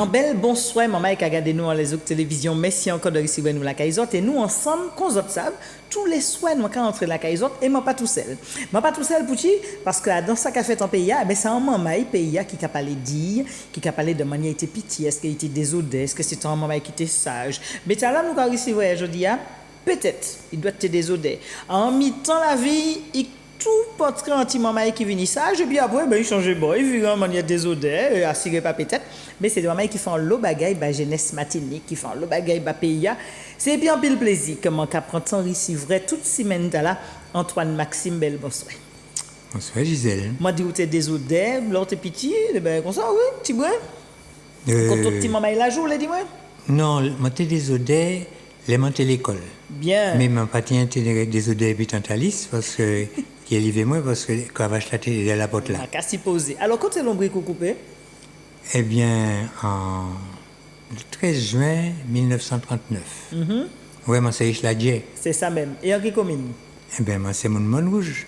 En belle bonsoir, maman qui a regardé nous en les autres télévisions. Merci encore de recevoir nous la Kaizotte. Et nous ensemble, qu'on autres savent, tous les soirs, nous quand entrer la Kaizotte, et moi pas tout seul. Moi pas tout seul pour qui? Parce que dans ça qu'a fait en pays, ben c'est un maman pays qui a parlé dire, qui a parlé de manière était pitié, est-ce qu'il était désodé, est-ce que c'est un maman qui était sage. Mais là nous quand recevoir aujourd'hui, peut-être il doit être désodé. En mi-temps la vie, il tout portrait anti-maman qui vient sage, et puis après, ben, il change de boy, il vit en manière désodé, assuré pas peut-être, mais c'est des mamans qui font l'eau bagaille, bah, jeunesse matinique, qui font l'eau bagaille, bah, pays. C'est bien pile plaisir, comment qu'apprendre sans récit vrai, toute semaine là, Antoine Maxime Belle, bonsoir. Bonsoir Gisèle. Moi, dis où t'es désodé, l'autre t'es pitié, ben, comme ça, oui, petit brin. Quand ton petit maman il la joue, là, dis-moi. Non, moi, t'es désodé, les monter l'école. Bien. Mais ma patien était désodé et puis Alice, parce que, qui est livré moi, parce que quand va acheter de la porte là. Qu'à s'y poser. Alors, quand c'est l'ombric coupé? Eh bien, le 13 juin 1939. Ouais, moi, c'est Richeladier. C'est ça même. Et en quelle commune? Eh bien, moi, c'est mon rouge.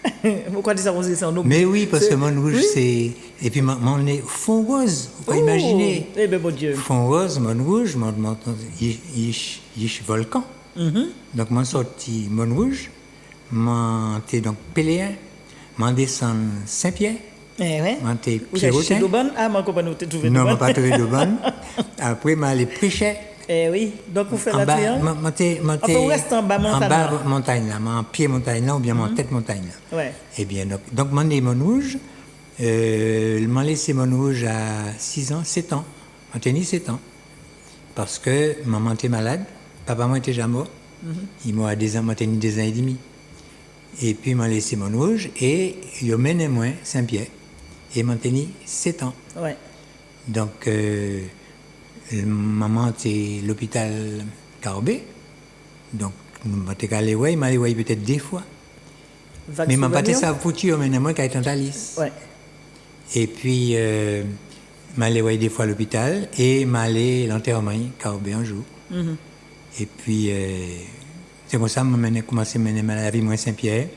Pourquoi dis ça, c'est en Mais oui, parce que mon rouge, c'est. Et puis, mon est fond rose, vous pouvez imaginer. Eh bien, mon Dieu. Fond rose, mon rouge, mon volcan. Donc, mon sorti mon rouge, mon t'es donc Péléen, mon descend Saint-Pierre. Eh ouais. Mon t'es Pierrotin. Ah, mon copain, tu trouvé non, je pas trouvé d'Aubonne. Après, je allé prêcher. Eh oui, donc vous faites la triangle. Enfin, vous restez en bas montagne. En bas montagne là, en pied montagne là, ou bien en tête montagne là. Ouais. Eh bien, donc mon né mon rouge, m'a laissé mon rouge à 6 ans, 7 ans. Mon tenu 7 ans. Parce que maman était malade, papa moi était déjà mort. Il m'a des ans, m'a tenu 2 ans et demi. Et puis m'a laissé mon rouge et il m'a mené moi Saint-Pierre. Et m'a tenu 7 ans. Ouais. Donc maman était à l'hôpital Carbet. Donc, il m'a allé peut-être 2 fois. Mais m'a pas ça foutu, mais moi qui a été en Alice. Ouais. Et puis, m'a allé 2 fois à l'hôpital et m'a allé à l'enterrement Carbet un jour. Et puis, c'est comme ça que j'ai commencé à mener la vie moi Saint-Pierre.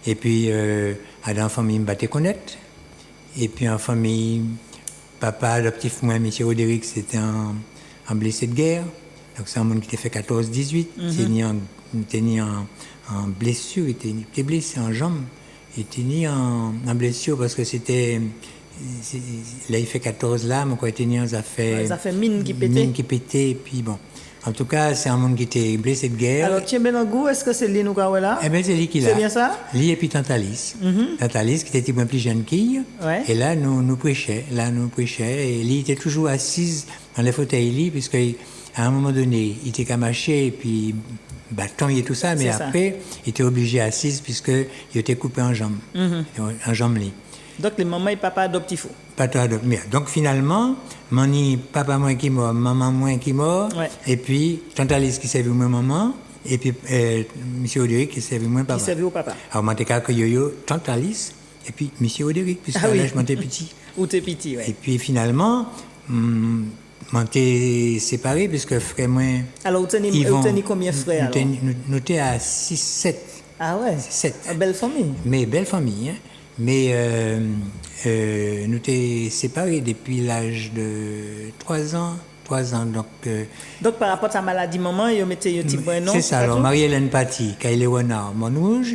Et puis, dans la famille, je me connaître. Et puis, en famille, papa adoptif, moi, M. Roderick, c'était un blessé de guerre. Donc, c'est un monde qui était fait 14-18. Il était né en blessure, il était blessé en jambe. Il était né en blessure parce que c'était. Là, il fait 14 là, mais quand il était né, ça fait mine qui pétait. Mine qui pétait, et puis bon. En tout cas, c'est un monde qui était blessé de guerre. Alors, tiens, Benangou, est-ce que c'est lui nous là? Eh bien, c'est lui qui l'a. C'est bien ça? Lui et puis Alice. Alice, qui était un plus jeune qu'ille. Ouais. Et là, nous prêchait. Et lui était toujours assise dans les fauteuils, puisque à un moment donné, il était camaché, et puis bâton et tout ça, mais après, il était obligé assise, puisqu'il était coupé en jambes. En jambes, lui. Donc, les mamans et papa adoptifs. Papa adoptif. Donc, finalement, papa moi qui mort, maman moi qui mort, et puis tante Alice qui servait moi maman, et puis monsieur Oderick qui servait moi papa. Qui servait au papa. Alors, moi, j'étais yo tante Alice, et puis monsieur Oderick, puisque là, je m'étais petit. Ou t'es petit, oui. Et puis, finalement, m'étais séparé, puisque frère moi. Alors, vous tenez combien de frères? Nous étions à 6, 7. Ah ouais? 7. Une belle famille. Mais belle famille, hein. Mais nous étions séparés depuis l'âge de 3 ans. Donc, par rapport à sa maladie, maman, vous mettez un petit point, non? C'est ça. Alors, Marie-Hélène Paty, Kaïle Renard, mon rouge.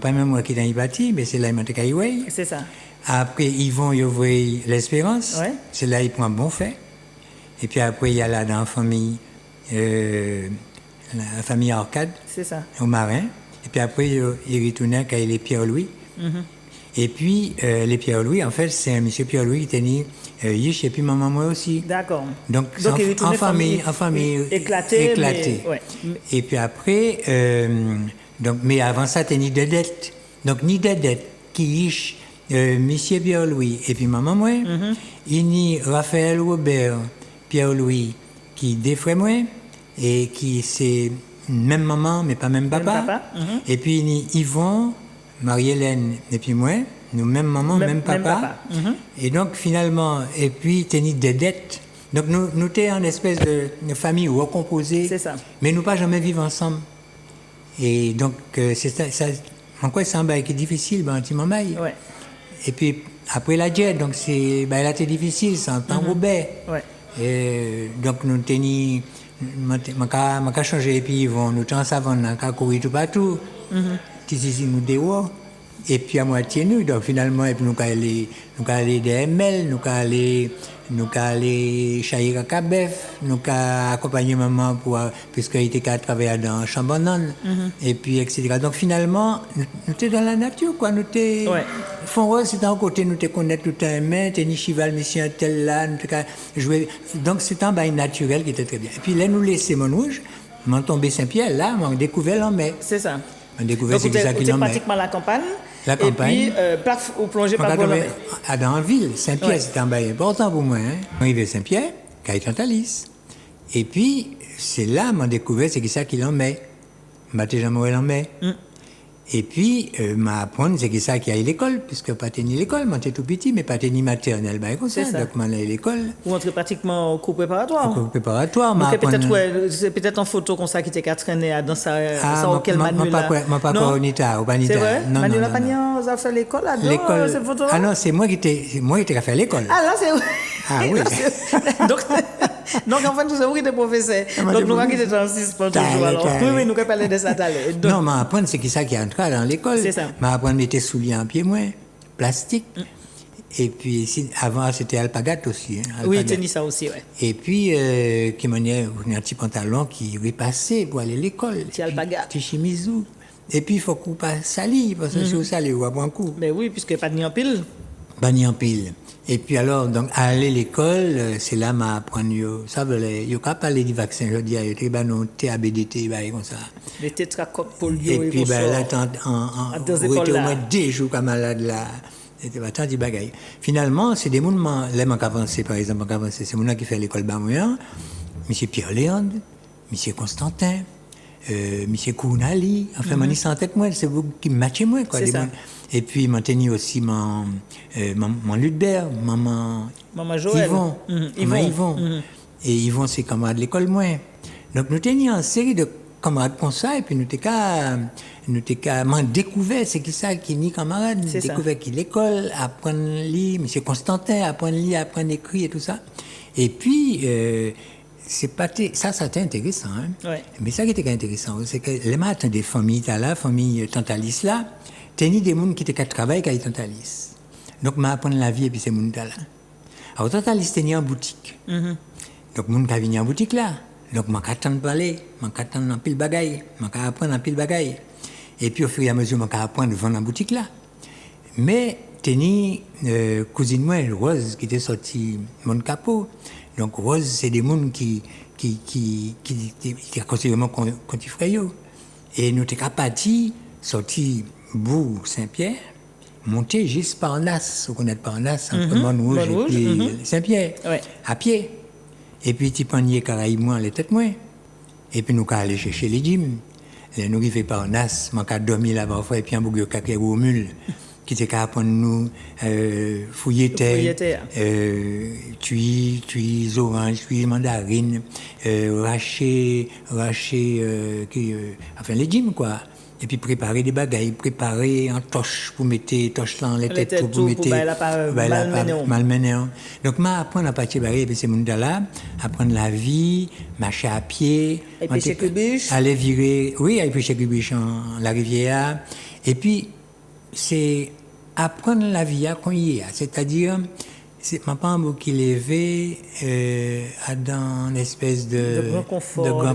Pas même moi qui est dans Paty, mais c'est là qu'il m'a dit. C'est ça. Après, Yvon, il ouvre l'Espérance. Ouais. C'est là qu'il prend un bon fait. Et puis après, il y a là dans la famille Arcade. C'est ça. Au Marin. Et puis après, il retourne à Kaïle Pierre-Louis. Et puis, les Pierre-Louis, en fait, c'est un monsieur Pierre-Louis qui était né Yish et puis maman moi aussi. D'accord. Donc en famille éclatée. Mais, Et puis après, mais avant ça, t'es ni Dedette. Donc, ni Dedette qui Yish, monsieur Pierre-Louis et puis maman moi. Il ni Raphaël Robert Pierre-Louis qui défrait moi et qui c'est même maman, mais pas même papa. Et puis, ni Yvon, Marie-Hélène et puis moi, nous même maman, même papa. Et donc finalement, et puis tenir des dettes. Donc nous étions en espèce de famille recomposée. C'est ça. Mais nous pas jamais vivre ensemble. Et donc c'est ça. En quoi c'est un bail qui est difficile, un petit moment. Ouais. Et puis après la jet, donc c'est, elle a été difficile, c'est un temps Robert. Ouais. Et donc nous teni m'a changé et puis ils vont nous en savane n'a courir tout partout. Ici nous dehors et puis à moitié nous donc finalement et puis nous aller des ML, nous aller chailler à Cabef, nous accompagner maman pour puisqu'elle était qu'à travailler dans Chambonnon et puis etc. Donc finalement nous étions dans la nature quoi, nous étions Fond Rose c'était en côté nous te connaître tout un main, tenir cheval monsieur un tel là, nous jouer donc c'est un bail naturel qui était très bien. Et puis là nous laisser Montrouge, m'en tombé Saint-Pierre là, m'en découvert l'emmai. C'est ça. On découvert c'est ça qui l'emmai. Pratiquement la campagne. La campagne. Et puis, plaf ou plongé par le dans la ville, Saint-Pierre, c'était un bail important pour moi. Arrivé à Saint-Pierre, Caïtantalis. Et puis, c'est là, m'a découvert, c'est ça qui l'en met. M'a déjà moré l'en met. Et puis, m'a appris, c'est ça qui a eu l'école, puisque pas tenu l'école, moi j'étais tout petit, mais pas tenu maternelle, bah, comme ça. Donc, m'a allé à l'école. Ou entre pratiquement au cours préparatoire. Au cours préparatoire, m'a appris. C'est peut-être en photo comme ça qui était traîné dans ça, auquel Manu là. Moi, pas encore au Nita, au Banita. C'est vrai? Non, Manu n'a pas fait à l'école, là, dans cette photo-là? Ah non, c'est moi qui étais fait à l'école. Ah là, c'est. Ah oui. Donc, en fait, c'est vous qui êtes professeur. Donc, nous, qui étions en suspens toujours. Alors, oui, nous, parler de ça tout à l'heure. Non, mais apprendre, c'est qui ça qui entre dans l'école. C'est ça. Mais apprendre à mettre souliers en pied, moins, plastique. Et puis, avant, c'était alpagat aussi. Oui, tennis ça aussi, ouais. Et puis, qui maniait un petit pantalon qui repassait pour aller à l'école. Petit alpagat. Petit chemisou. Et puis, il faut qu'on passe sali, parce que si vous salez, vous avez un coup. Mais oui, puisque pas de ni en pile. Pas ni en pile. Et puis alors, donc, aller à l'école, c'est là m'a appris, ça veut il pas parler du vaccin, je dis, il y a des TABDT, comme ça. Les tétracoques polio. Et puis, là, on était au moins 2 jours comme malade là. C'était pas tant de bagaille. Finalement, c'est des gens, là, qui avancé, par exemple, c'est des gens qui fait l'école Bamoyan, M. Pierre Léandre, M. Constantin, M. Kounali, enfin, moi, en tête, moi, c'est vous qui matchez moi, quoi. C'est ça. Et puis, m'a tenu aussi mon Ludbert, maman Joël. Yvon. Yvon. Et Yvon, c'est camarade de l'école, moi. Donc, nous tenions une série de camarades comme ça, et puis nous t'es découvert, c'est qui ça, qui ni camarade, découvert qui l'école, apprendre à lire, M. Constantin, apprendre à lire, apprendre à écrire et tout ça. Et puis, ça c'était intéressant, hein. Ouais. Mais ça qui était intéressant, c'est que les matins des familles, la famille Tantalis là, tenir des gens qui étaient qu'à travailler avec Tantalis. Donc, m'a appris la vie et puis ces gens là. Alors, Tantalis tenait en boutique. Donc, les gens qui venaient en boutique là. Donc, je vais attendre parler, je vais attendre un pile bagaille, je vais apprendre un pile bagaille. Et puis, au fur et à mesure, je vais apprendre à vendre en boutique là. Mais, tenir cousine moi, Rose, qui était sortie mon capot. Donc, Rose, c'est des gens qui considèrent comme petit frère. Et nous sommes partis, sortis Bourg Saint-Pierre, monter juste Parnasse, vous connaissez Parnasse, entre Montrouge et puis Saint-Pierre, à pied. Et puis, tu panier Caraïbes, les têtes moins. Et puis, nous allons aller chercher les gyms. Nous arrivons par Nas, nous avons dormi là parfois, et puis un bouillon caquet au mule, qui était capable de nous fouiller terre, tuer oranges, tuer mandarines, racher, enfin les gyms, quoi. Et puis préparer des bagailles, préparer en torche pour mettre torche dans les têtes pour mettre malmener. Donc moi apprendre à partir barrer et puis ces monde là, apprendre la vie, marcher à pied, et pêcher cubiche, aller virer, oui, aller pêcher cubiche en la rivière. Et puis c'est apprendre la vie à qu'on y est, c'est-à-dire c'est ma femme qui levait dans une espèce de grand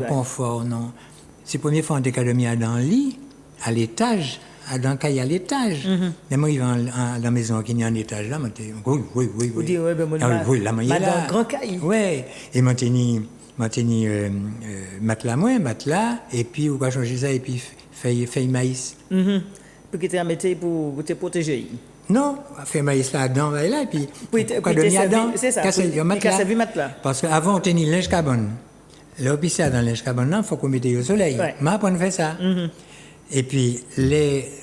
confort, non. C'est la première fois qu'on était dans le lit, à l'étage, dans le à l'étage. Mais moi, il va à la maison qui est en étage là, oui. Oui, la maille là. Grand caille. Oui, et m'a tenu matelas, et puis on va changer ça, et puis feuille maïs. Pour que tu mettez pour te protéger. Non, feuille maïs là-dedans, là, et puis pour donner dedans, c'est ça, pour matelas. Parce qu'avant, on tenait linge cabane. Là, puis ça, dans les cabane, il faut qu'on mette au soleil. Ma on fait ça. Et puis,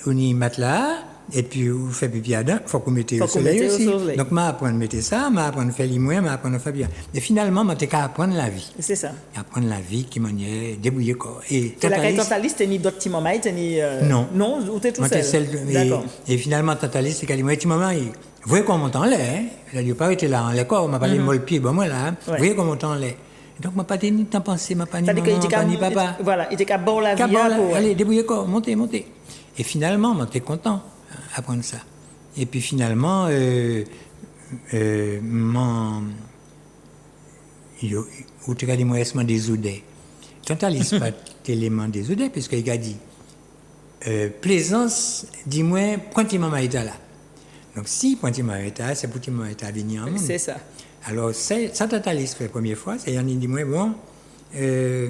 on y matelas, et puis, on fait pipi dedans, il faut qu'on mette au soleil aussi. Donc, ma apprendre à mettre ça, ma apprendre à faire l'imoyen, ma apprendre à faire bien. Et finalement, je qu'à apprendre la vie. C'est ça. Apprendre la vie qui m'a débrouillé quoi. Et la Tantalis, t'es ni d'autres petits mamans, t'es ni. Non. Non, ou t'es tout seul. D'accord. Et finalement, Tantalis, c'est qu'elle dit, moi, petit maman, Vous voyez qu'on monte en l'air, hein? Je n'ai pas arrêté là en l'air, on m'a parlé de moi le pied, bon, moi là, hein? Vous voyez qu'on monte en l'air. Donc, je n'ai pas ni temps pensé, je n'ai pas ni maman, pas ni papa. Voilà, il était qu'à bord la vie. Allez, débrouillez-vous, montez. Et finalement, j'étais content d'apprendre ça. Et puis finalement, ou tu as dit, moi, des oudets. Tant à l'is pas d'éléments des oudets, puisqu'il a dit, plaisance, dis-moi, pointi maman est là. Donc, si pointi maman est là, c'est pour que maman est à venir en monde. C'est ça. Alors, ça, tant à l'is fait la première fois, c'est qu'il dit, moi, bon, je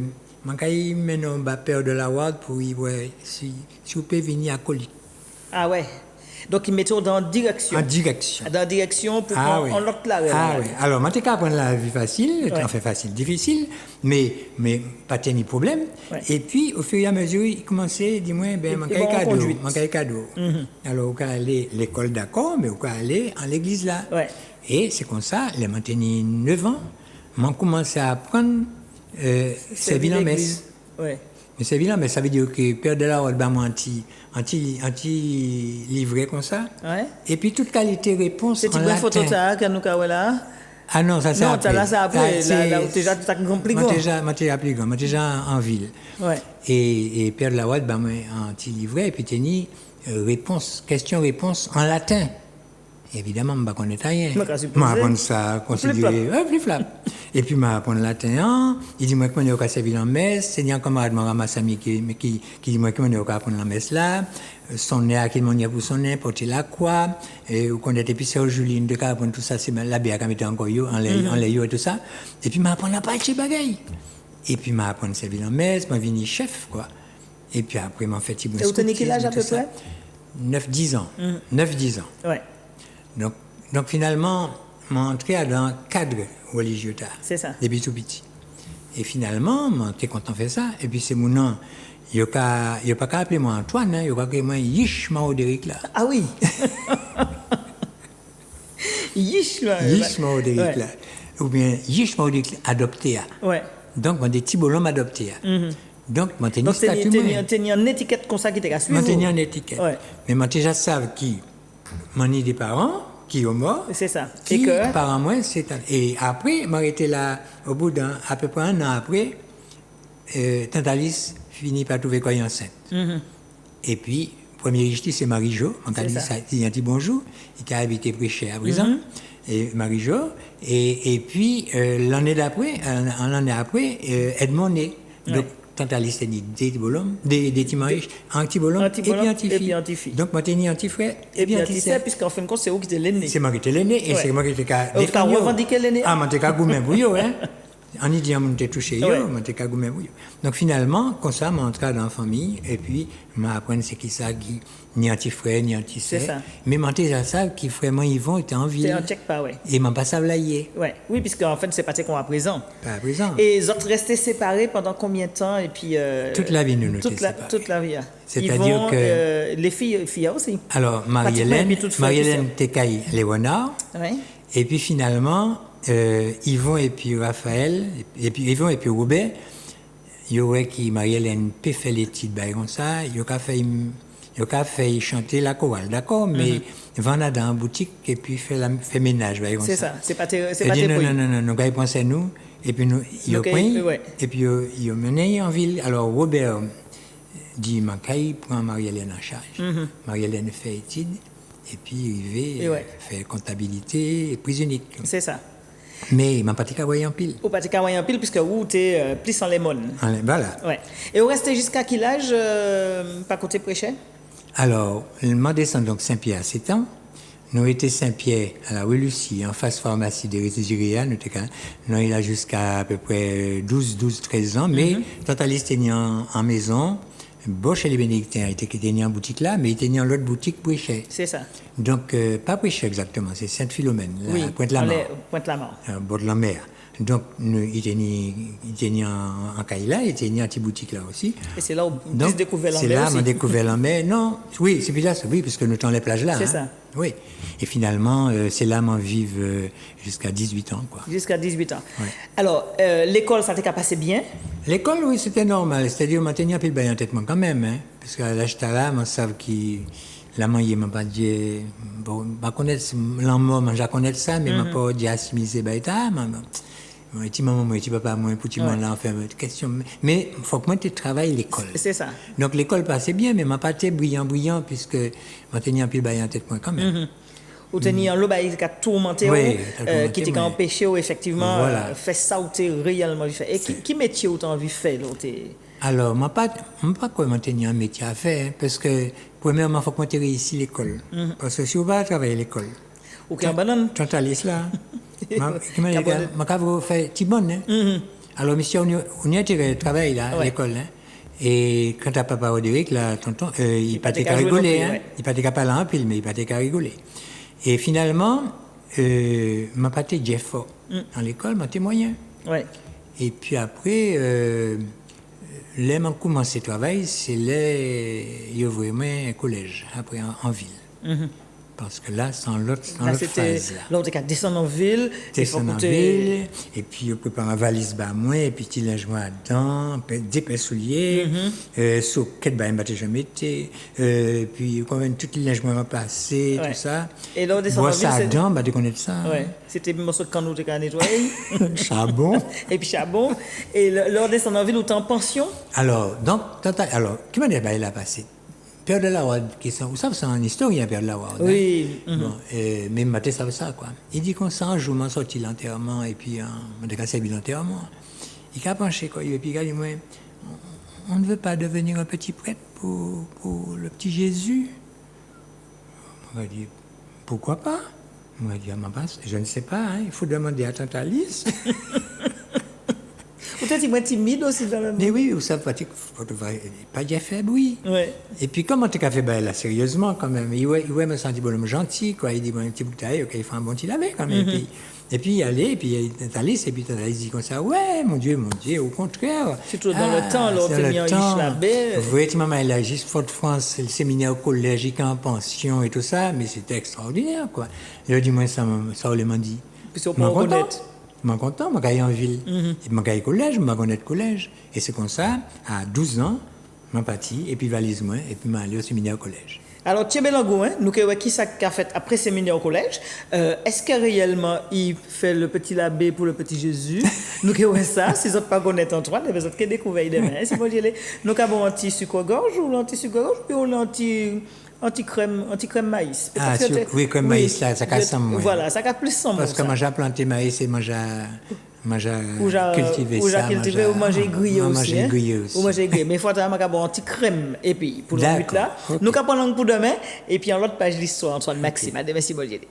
maintenant peur de la ward pour y voir si vous pouvez venir à Colique. Ah ouais. Donc, ils mettent dans direction. En direction. Dans direction pour qu'on l'autre là. Ah oui. Alors, moi, je apprendre la vie facile, enfin facile, difficile, mais pas de problème. Ouais. Et puis, au fur et à mesure, il commençait à dire, ben, mon cadeau. Alors, on peut aller à l'école d'accord, mais on peut aller à l'église là. Ouais. Et c'est comme ça, les maintenus 9 ans, m'ont commencé à apprendre servir en messe. Ouais. Mais c'est évident, mais ça veut dire que Père de la Rode m'a livré comme ça. Ouais. Et puis toute qualité réponse en latin. C'est une photo ça que nous avons là. Ah non, ça c'est après. Non, ça après. Là, déjà tout plus grand. Moi déjà en ville. Ouais. Et Père de la Rode m'a livré et puis tenu question-réponse en latin. Évidemment, je ne connais rien. Je apprends ça, considérer. Plus flap. Et puis, je apprends le latin. Il dit, moi, que je vais servir en messe. C'est un camarade, mon ramasse ami qui dit, moi, que je vais apprendre la messe là. Son nez, à qui m'a pour son nez, porter la croix. Et quand on était épicé Juline, de apprendre tout ça, c'est la bière qui était encore en l'air et tout ça. Et puis, je apprends la pâte chez bagaille. Et puis, je apprends à servir en messe, je suis chef, quoi. Et puis, après, je fait et vous tenez quel âge à peu près? 9-10 ans. 9-10 ans. Ouais. Donc finalement, je suis entré dans le cadre religieux. C'est ça. Depuis tout petit. Et finalement, je suis content de faire ça. Et puis c'est mon nom. Il n'y a pas qu'à appeler moi Antoine, il y a qu'à appeler moi Yish Maodéric là. Ah oui. Yish Maodéric là. Ou bien Yish Maodéric adopté. Ouais. Donc, j'ai des petits bonhommes adoptés. Donc, je suis un statut. Tu as une étiquette comme ça qui t'a suivi. Je suis une étiquette. Ouais. Mais je déjà savais qui. M'en ai des parents qui sont morts. C'est ça. Qui, parents moi, c'est... Et après, j'ai été là, au bout à peu près un an après, Tante Alice finit par trouver qu'elle est enceinte. Et puis, premier richti, c'est Marie-Jo. On a dit un petit bonjour. Il a habité prêché à présent. Et Marie-Jo. Et puis, l'année après, Edmond né. Donc, Tante Alice a dit des petits mariages, un petit bolon et puis un petit fille. Donc, moi, j'ai un petit frère et puis un petit frère, puisqu'en fin de compte, c'est vous qui êtes l'aîné. C'est moi qui étais l'aîné et c'est moi qui étais qu'à défendre. Tu as revendiqué l'aîné? Ah, moi, j'étais qu'à goumer bouillot, hein. En Indien, on était touché, moi, j'étais qu'à goumer bouillot. Donc, finalement, comme ça, je suis dans la famille et puis, je apprends c'est qui ça, ni un petit frère, ni un petit sœur. Mais je déjà ça, qui vraiment, ils vont, étaient en ville. C'est un check pas, ouais. Et je ne pas ça blayer. Ouais. Oui, puisqu'en fait, c'est pas qu'on à présent. Pas à présent. Et les autres restaient séparés pendant combien de temps? Et puis, toute la vie, nous étions séparés. Toute la vie. C'est-à-dire que... les filles aussi. Alors, Marie-Hélène Tecaille Léonard. Oui. Et puis, finalement... Yvon et puis Raphaël, et puis Yvon et puis Robert, il y aurait qui Marie-Hélène peut faire les petites bails comme ça, il y a fait chanter la chorale, d'accord, mais vendre dans la boutique et puis faire ménage, bails comme ça. C'est ça, c'est pas tes non, nous gars pensent à nous, et puis nous, il y a pris, et puis il y a mené en ville. Alors Robert dit, Macaille prend Marie-Hélène en charge. Marie-Hélène fait études, et puis il va faire comptabilité et prise unique. C'est ça. Mais je n'ai pas de voyer en pile. Ou pas de voyer en pile, puisque vous, tu es plus en lemon. Voilà. Ouais. Et vous restez jusqu'à quel âge, pas côté prêcher? Alors, je descends donc Saint-Pierre à 7 ans. Nous étions Saint-Pierre à la rue Lucie, en face pharmacie de Rétigiria. Nous il a jusqu'à à peu près 12-13 ans. Mais Tante Alice était en maison. Bosch et les Bénédictins étaient en boutique là, mais ils étaient en l'autre boutique Prêcher. C'est ça. Donc, pas Prêcher exactement, c'est Sainte-Philomène, à Pointe-la-Mort. Pointe-la-Mort. Au bord de la mer. Donc, ils étaient en Kaila, ils étaient en petite boutique là aussi. Et c'est là où vous découvert l'Ambert. C'est là où on découvert l'Ambert. Non, oui, c'est là, oui, parce que nous sommes les plages là. C'est ça. Oui. Et finalement, c'est là où on vive jusqu'à 18 ans, quoi. Jusqu'à 18 ans. Ouais. Alors, l'école, ça t'a passé bien? L'école, oui, c'était normal. C'est-à-dire, on m'a tenu un peu le bail en tête, moi, quand même, hein. Parce qu'à l'âge là, on savait qu'il la manger m'a pas dit bon pas connaître l'amour moi je connais ça mais m'a pas dit assimiler baïta maman petit maman moi petit papa moi petit moi là enfin question mais faut que moi tu travailles l'école c'est ça donc l'école passait bien mais m'a pas été brillant puisque m'a tenu un peu bail en tête moi quand même ou tenir l'eau qui a tourmenté qui t'a empêché effectivement faire ça ou t'es réellement fait et qui métier ou t'as envie de faire l'autre alors moi pas comment tenir un métier à faire parce que premièrement faut que moi tu réussis l'école parce que si on va travailler l'école OK en banane tu as là ma cave fait tibonne alors monsieur on y a travail là à l'école et quand t'as papa Roderick là tonton il pas t'es rigoler il pas t'es parler en pile mais il pas t'es rigoler et finalement m'a pas été Jeff dans l'école m'a été moyen et puis après là m'a commencé le travail c'est là il vraiment un collège après en ville parce que là, c'est l'autre phase. L'autre qui descend en ville. Descend en ville, et puis on prépare un valise bas moi, et puis tu linge moi dedans, des paires souliers, sur quel bain je jamais été, puis quand même tout le linge moi passé, tout ça. Et là, on descend en ville. Ça dedans, tu connais ça. Ouais. C'était un morceau de canot que tu as nettoyé. Charbon. Et puis charbon. Et là, on descend en ville ou tu es en pension. Alors, qui m'a dit, il a passé. Pierre de la Wade, vous savez, c'est un historien, Pierre de la Wade. Oui. Bon, mais Mathé savait ça, quoi. Il dit qu'on s'en joue, on sorti l'enterrement, et puis on a cassé l'enterrement. Il a penché, quoi. Et puis il a dit, on ne veut pas devenir un petit prêtre pour le petit Jésus. On m'a dit, pourquoi pas? On m'a dit, je ne sais pas, hein, il faut demander à Tante Alice. Peut-être qu'il est timide aussi dans le monde. Mais oui, vous savez, pas déjà fait bruit. Ouais. Et puis, comment tu as fait là, sérieusement, quand même. Il me sentit bon, gentil, quoi. Il dit, bon, un petit bouteille, ok, il fait un bon petit lavé, quand même. Et puis, il allait, et puis, il est allé, et puis, il dit comme ça, ouais, mon Dieu, au contraire. C'est toujours dans le temps, l'autre est mis en Ishlabé. Vous voyez, maman, elle a juste Fort-de-France, le séminaire collégique en pension et tout ça, mais c'était extraordinaire, quoi. Il a dit, moi, ça m'a dit. Puis, on peut reconnaître. Je suis content, je suis en ville. Je suis au collège, je suis au collège. Et c'est comme ça, à 12 ans, je suis parti, et puis valise moi, et puis je suis allé au séminaire au collège. Alors, Thierry Belangou, nous avons qui ça qu'a fait après le séminaire au collège. Est-ce que réellement il fait le petit labé pour le petit Jésus? Nous avons ça, si vous n'avez pas connaître Antoine, vous avez découvert demain. Si vous voulez, nous avons un anti-sucre-gorge ou l'anti-sucre-gorge, puis on anti-crème maïs. Oui, crème maïs, là, ça casse moins. Voilà, ça casse plus sans parce que moi, j'ai planté maïs et moi, j'ai cultivé ça. Ou j'ai cultivé ou manger grillé aussi. Ou manger grillé. Mais il faut avoir un anti-crème. Et puis, pour le but là, nous avons pour demain. Et puis, en l'autre page d'histoire, Antoine Maxime. Merci, Bollier.